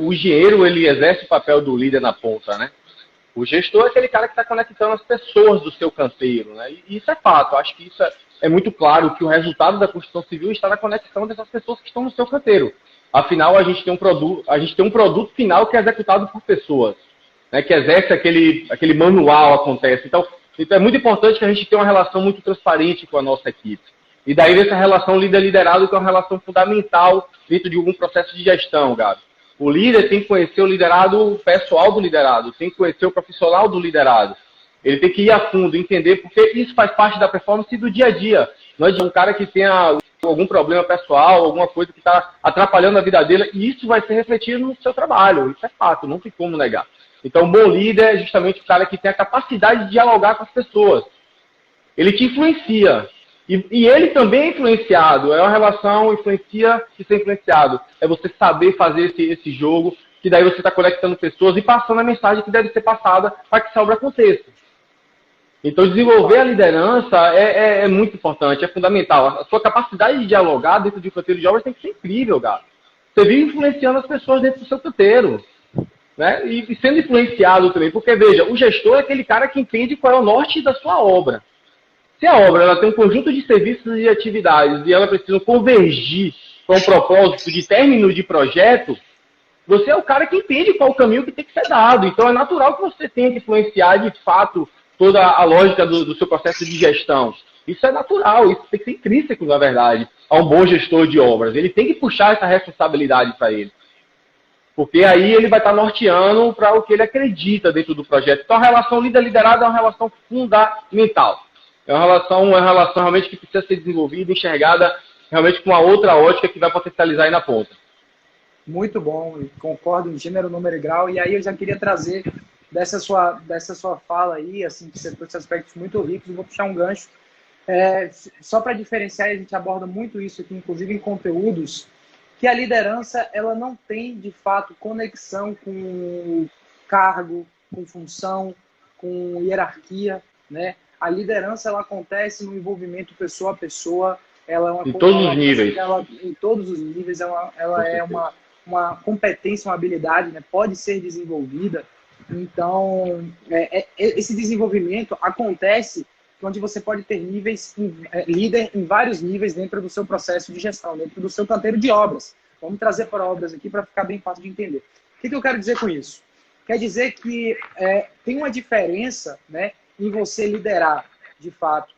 o engenheiro, ele exerce o papel do líder na ponta, né? O gestor é aquele cara que está conectando as pessoas do seu canteiro, né? E isso é fato. Eu acho que isso é muito claro, que o resultado da construção civil está na conexão dessas pessoas que estão no seu canteiro. Afinal, a gente tem um produto final que é executado por pessoas, né? Que exerce aquele manual, acontece. Então, é muito importante que a gente tenha uma relação muito transparente com a nossa equipe. E daí essa relação líder-liderado, que é uma relação fundamental dentro de algum processo de gestão, Gabi. O líder tem que conhecer o liderado pessoal do liderado, tem que conhecer o profissional do liderado. Ele tem que ir a fundo, entender, porque isso faz parte da performance do dia a dia. Não é de um cara que tenha algum problema pessoal, alguma coisa que está atrapalhando a vida dele, e isso vai ser refletido no seu trabalho. Isso é fato, não tem como negar. Então, um bom líder é justamente o cara que tem a capacidade de dialogar com as pessoas. Ele te influencia. E ele também é influenciado. É uma relação influencia e ser influenciado. É você saber fazer esse jogo, que daí você está conectando pessoas e passando a mensagem que deve ser passada para que essa obra aconteça. Então, desenvolver a liderança é muito importante, é fundamental. A sua capacidade de dialogar dentro de um canteiro de obras tem que ser incrível, cara. Você vive influenciando as pessoas dentro do seu canteiro. Né? E sendo influenciado também, porque, veja, o gestor é aquele cara que entende qual é o norte da sua obra. Se a obra ela tem um conjunto de serviços e atividades e ela precisa convergir para um propósito de término de projeto, você é o cara que entende qual é o caminho que tem que ser dado. Então, é natural que você tenha que influenciar, de fato, toda a lógica do seu processo de gestão. Isso é natural, isso tem que ser intrínseco, na verdade, a um bom gestor de obras. Ele tem que puxar essa responsabilidade para ele. Porque aí ele vai estar norteando para o que ele acredita dentro do projeto. Então, a relação líder-liderado é uma relação fundamental. É uma relação realmente que precisa ser desenvolvida, enxergada realmente com uma outra ótica que vai potencializar aí na ponta. Muito bom, concordo em gênero, número e grau. E aí eu já queria trazer dessa sua fala aí, assim, que você trouxe aspectos muito ricos, eu vou puxar um gancho. Só para diferenciar, a gente aborda muito isso aqui, inclusive em conteúdos, que a liderança ela não tem, de fato, conexão com cargo, com função, com hierarquia, né? A liderança ela acontece no envolvimento pessoa a pessoa, ela é uma em todos os níveis. Em todos os níveis, ela é uma competência, uma habilidade, né? Pode ser desenvolvida. Então, esse desenvolvimento acontece onde você pode ter líder em vários níveis dentro do seu processo de gestão, dentro do seu canteiro de obras. Vamos trazer para obras aqui para ficar bem fácil de entender. O que eu quero dizer com isso? Quer dizer que tem uma diferença, né, em você liderar, de fato,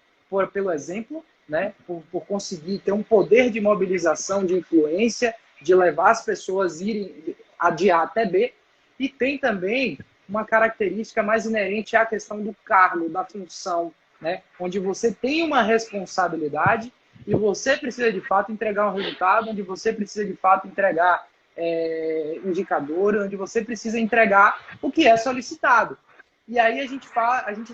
pelo exemplo, né, por conseguir ter um poder de mobilização, de influência, de levar as pessoas a irem de A até B, e tem também uma característica mais inerente à questão do cargo, da função, né, onde você tem uma responsabilidade e você precisa, de fato, entregar um resultado, onde você precisa, de fato, entregar indicador, onde você precisa entregar o que é solicitado. E aí a gente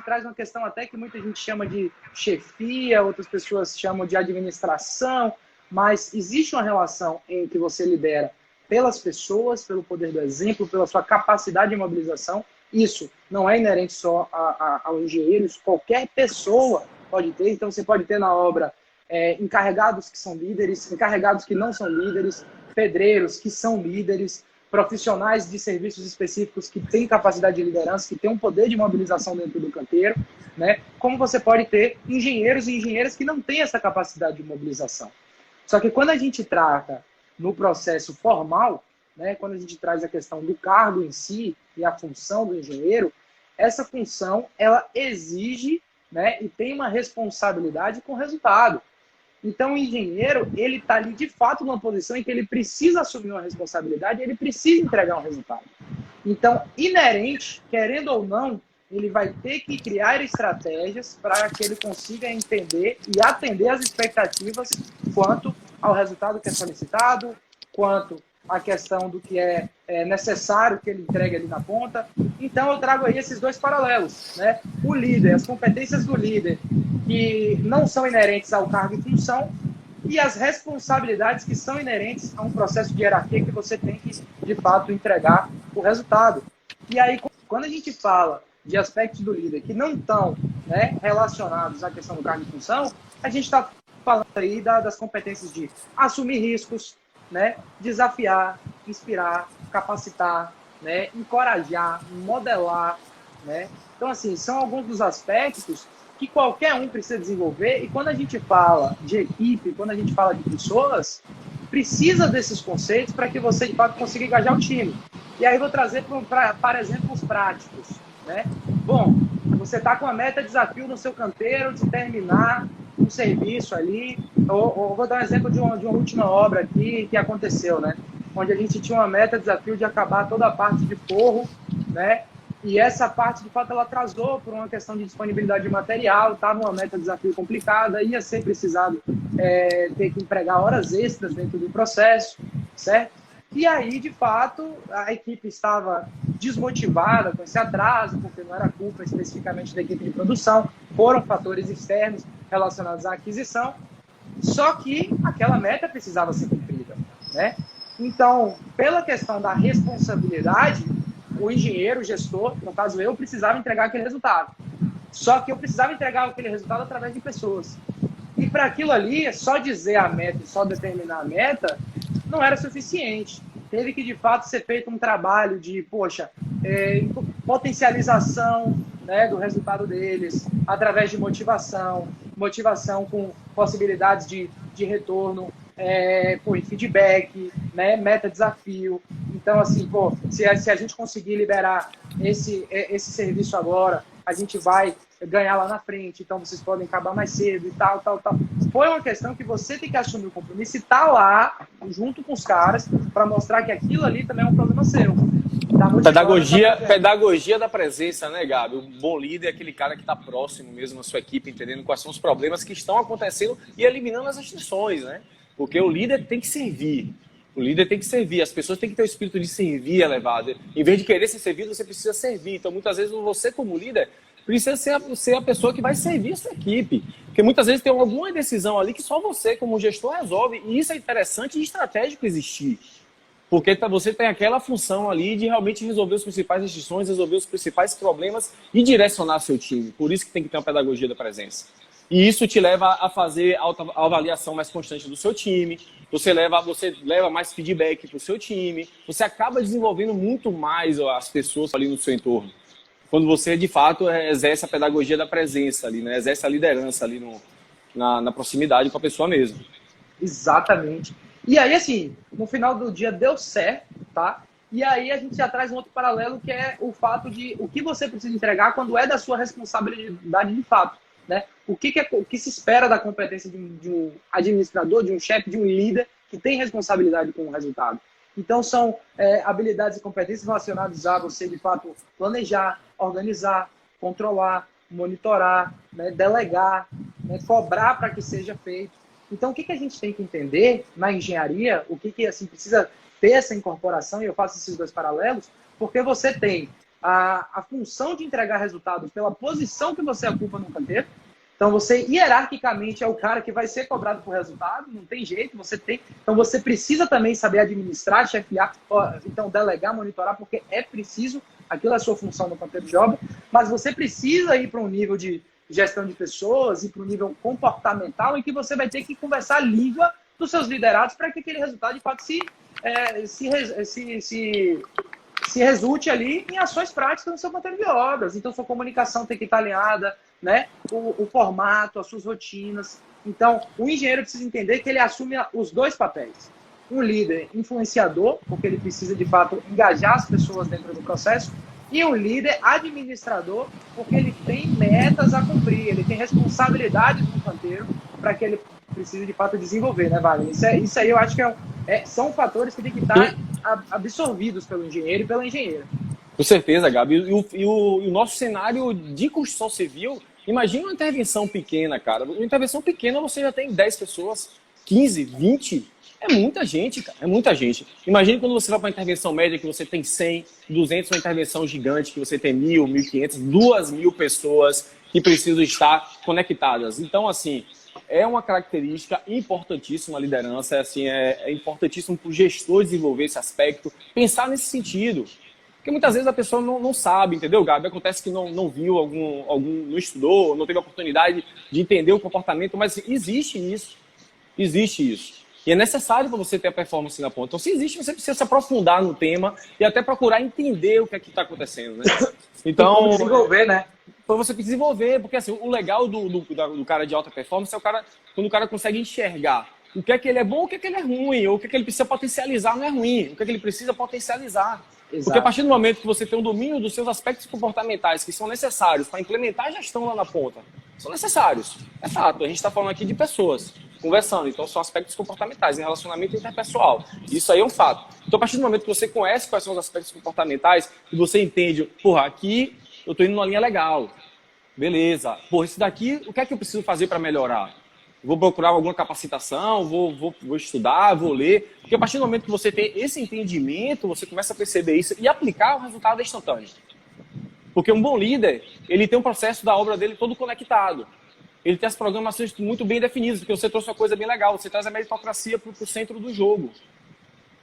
traz uma questão até que muita gente chama de chefia, outras pessoas chamam de administração, mas existe uma relação em que você lidera pelas pessoas, pelo poder do exemplo, pela sua capacidade de mobilização. Isso não é inerente só ao engenheiro, isso qualquer pessoa pode ter. Então você pode ter na obra encarregados que são líderes, encarregados que não são líderes, pedreiros que são líderes, profissionais de serviços específicos que têm capacidade de liderança, que têm um poder de mobilização dentro do canteiro, né? Como você pode ter engenheiros e engenheiras que não têm essa capacidade de mobilização. Só que quando a gente trata no processo formal, né, quando a gente traz a questão do cargo em si e a função do engenheiro, essa função ela exige, né, e tem uma responsabilidade com o resultado. Então, o engenheiro, ele está ali, de fato, numa posição em que ele precisa assumir uma responsabilidade e ele precisa entregar um resultado. Então, inerente, querendo ou não, ele vai ter que criar estratégias para que ele consiga entender e atender às expectativas quanto ao resultado que é solicitado, quanto à questão do que é necessário que ele entregue ali na ponta. Então, eu trago aí esses dois paralelos, né? O líder, as competências do líder, que não são inerentes ao cargo e função, e as responsabilidades que são inerentes a um processo de hierarquia que você tem que, de fato, entregar o resultado. E aí, quando a gente fala de aspectos do líder que não estão, né, relacionados à questão do cargo e função, a gente está falando aí das competências de assumir riscos, né, desafiar, inspirar, capacitar, né, encorajar, modelar, né? Então, assim, são alguns dos aspectos que qualquer um precisa desenvolver, e quando a gente fala de equipe, quando a gente fala de pessoas, precisa desses conceitos para que você, de fato, consiga engajar o time. E aí vou trazer para exemplos práticos, né? Bom, você está com a meta desafio no seu canteiro de terminar um serviço ali, ou vou dar um exemplo de uma última obra aqui que aconteceu, né? Onde a gente tinha uma meta desafio de acabar toda a parte de forro, né? E essa parte, de fato, ela atrasou por uma questão de disponibilidade de material, estava uma meta desafio complicada, ia ser precisado ter que empregar horas extras dentro do processo, certo? E aí, de fato, a equipe estava desmotivada com esse atraso, porque não era culpa especificamente da equipe de produção, foram fatores externos relacionados à aquisição, só que aquela meta precisava ser cumprida, né? Então, pela questão da responsabilidade, o engenheiro, o gestor, no caso eu, precisava entregar aquele resultado. Só que eu precisava entregar aquele resultado através de pessoas. E para aquilo ali, só dizer a meta e só determinar a meta não era suficiente. Teve que, de fato, ser feito um trabalho de, potencialização, né, do resultado deles, através de motivação com possibilidades de retorno, feedback, né, meta-desafio. Então, assim, se a gente conseguir liberar esse serviço agora, a gente vai ganhar lá na frente, então vocês podem acabar mais cedo e tal. Foi uma questão que você tem que assumir o compromisso e estar lá, junto com os caras, para mostrar que aquilo ali também é um problema seu. Pedagogia da presença, né, Gabi? O bom líder é aquele cara que está próximo mesmo à sua equipe, entendendo quais são os problemas que estão acontecendo e eliminando as restrições, né? Porque o líder tem que servir. O líder tem que servir. As pessoas têm que ter o espírito de servir elevado. Em vez de querer ser servido, você precisa servir. Então, muitas vezes, você como líder precisa ser a pessoa que vai servir a sua equipe. Porque muitas vezes tem alguma decisão ali que só você, como gestor, resolve. E isso é interessante e estratégico existir. Porque você tem aquela função ali de realmente resolver as principais restrições, resolver os principais problemas e direcionar seu time. Por isso que tem que ter uma pedagogia da presença. E isso te leva a fazer a avaliação mais constante do seu time, você leva mais feedback para o seu time, você acaba desenvolvendo muito mais as pessoas ali no seu entorno. Quando você, de fato, exerce a pedagogia da presença ali, né? Exerce a liderança ali na proximidade com a pessoa mesmo. Exatamente. E aí, assim, no final do dia deu certo, tá? E aí a gente já traz um outro paralelo, que é o fato de o que você precisa entregar quando é da sua responsabilidade de fato. Né? O que se espera da competência de um administrador, de um chefe, de um líder que tem responsabilidade com o resultado. Então, são habilidades e competências relacionadas a você, de fato, planejar, organizar, controlar, monitorar, né, delegar, né, cobrar para que seja feito. Então, o que a gente tem que entender na engenharia, o que assim, precisa ter essa incorporação, e eu faço esses dois paralelos, porque você tem a função de entregar resultado pela posição que você ocupa no canteiro. Então, você hierarquicamente é o cara que vai ser cobrado por resultado, não tem jeito, então você precisa também saber administrar, chefiar, então delegar, monitorar, porque é preciso, aquilo é a sua função no canteiro de obra, mas você precisa ir para um nível de gestão de pessoas e para um nível comportamental em que você vai ter que conversar a língua dos seus liderados para que aquele resultado, de fato, se resulte ali em ações práticas no seu canteiro de obras. Então, sua comunicação tem que estar alinhada, né? O formato, as suas rotinas. Então, o engenheiro precisa entender que ele assume os dois papéis. Um líder influenciador, porque ele precisa, de fato, engajar as pessoas dentro do processo, e um líder administrador, porque ele tem metas a cumprir, ele tem responsabilidades no canteiro para que ele precise, de fato, desenvolver, né, Wagner? Isso aí eu acho que são fatores que têm que estar absorvidos pelo engenheiro e pela engenheira. Com certeza, Gabi. E o nosso cenário de construção civil, imagina uma intervenção pequena, cara. Uma intervenção pequena você já tem 10 pessoas, 15, 20. É muita gente, cara. É muita gente. Imagina quando você vai para uma intervenção média que você tem 100, 200, uma intervenção gigante que você tem 1.000, 1.500, 2.000 pessoas que precisam estar conectadas. Então, assim, é uma característica importantíssima a liderança. Assim, é importantíssimo para o gestor desenvolver esse aspecto, pensar nesse sentido. Porque muitas vezes a pessoa não sabe, entendeu, Gabi? Acontece que não viu, não estudou, não teve a oportunidade de entender o comportamento, mas existe isso. Existe isso. E é necessário para você ter a performance na ponta. Então, se existe, você precisa se aprofundar no tema e até procurar entender o que é que está acontecendo, né? Então, desenvolver, né? Para você desenvolver, porque assim, o legal do cara de alta performance é quando o cara consegue enxergar o que é que ele é bom, o que é que ele é ruim, ou o que é que ele precisa potencializar não é ruim, o que é que ele precisa potencializar. Exato. Porque a partir do momento que você tem um domínio dos seus aspectos comportamentais que são necessários para implementar a gestão lá na ponta, são necessários. É fato, a gente está falando aqui de pessoas conversando, então são aspectos comportamentais em relacionamento interpessoal. Isso aí é um fato. Então, a partir do momento que você conhece quais são os aspectos comportamentais e você entende, porra, aqui eu estou indo numa linha legal. Beleza. Porra, isso daqui, o que é que eu preciso fazer para melhorar? Vou procurar alguma capacitação, vou estudar, vou ler. Porque a partir do momento que você tem esse entendimento, você começa a perceber isso e aplicar, o resultado é instantâneo. Porque um bom líder, ele tem um processo da obra dele todo conectado. Ele tem as programações muito bem definidas, porque você trouxe uma coisa bem legal, você traz a meritocracia para o centro do jogo.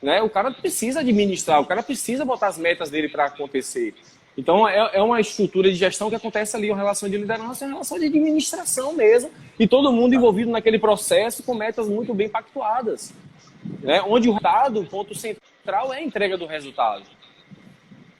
Né? O cara precisa administrar, o cara precisa botar as metas dele para acontecer. Então, é uma estrutura de gestão que acontece ali, uma relação de liderança, uma relação de administração mesmo, e todo mundo envolvido naquele processo com metas muito bem pactuadas. Né? Onde o resultado, o ponto central é a entrega do resultado.